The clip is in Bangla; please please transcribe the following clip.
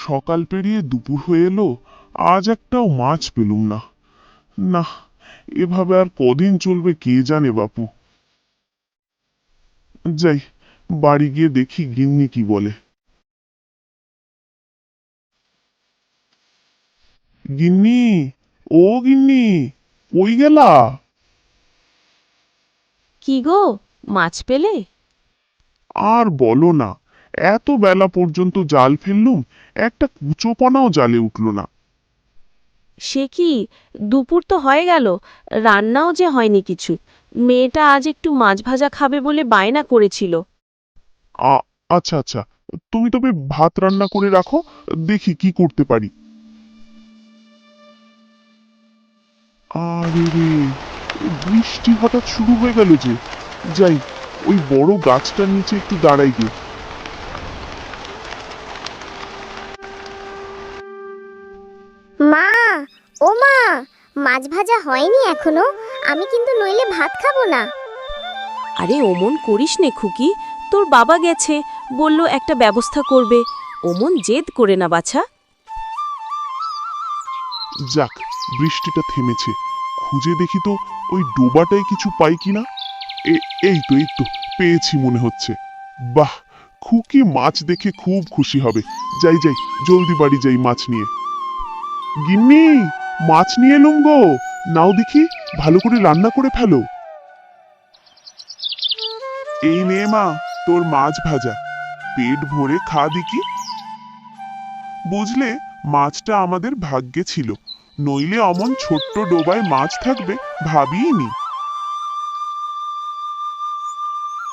সকাল পেরিয়ে দুপুর হয়ে এলো, আজ একটাও মাছ পেলুম না। না, এভাবে আর কদিন চলবে কে জানে বাপু। যাই, বাড়ি গিয়ে দেখি গিন্নি কি বলে। গিন্নি, ও গিন্নি, কই গেলা? কি গো, মাছ পেলে? আর বলো না, এত বেলা পর্যন্ত জাল ফেললুম, একটা কুচোপনাও জালে উঠল না। সে কি, দুপুর তো হয়ে গেল, রান্নাও যে হয়নি কিছু। মেয়েটা আজ একটু মাছ ভাজা খাবে বলে বায়না করেছিল। আ আচ্ছা আচ্ছা, তুমি তবে ভাত রান্না করে রাখো, দেখি কি করতে পারি। আরে রে, বৃষ্টি হঠাৎ শুরু হয়ে গেল যে। যাই, ওই বড় গাছটার নিচে একটু দাঁড়াই গে। মা, ও মা, মাছ ভাজা হয়নি এখনো। আমি কিন্তু নইলে ভাত খাবো না। আরে অমন করিস নে খুকি, তোর বাবা গেছে, বলল একটা ব্যবস্থা করবে। অমন জেদ করে না বাছা। যাক, বৃষ্টিটা থেমেছে। খুঁজে দেখি তো ওই ডোবাটায় কিছু পাই কিনা। এই তো পেয়েছি মনে হচ্ছে। বাহ, খুকি মাছ দেখে খুব খুশি হবে। যাই যাই, জলদি বাড়ি যাই মাছ নিয়ে। গিন্নি, মাছ নিয়ে এলুম গো, নাও দেখি, ভালো করে রান্না করে ফেলো। এই নে মা, তোর মাছ ভাজা, পেট ভরে খা দেখি। বুঝলে, মাছটা আমাদের ভাগ্যে ছিল, নইলে অমন ছোট্ট ডোবায় মাছ থাকবে ভাবিইনি।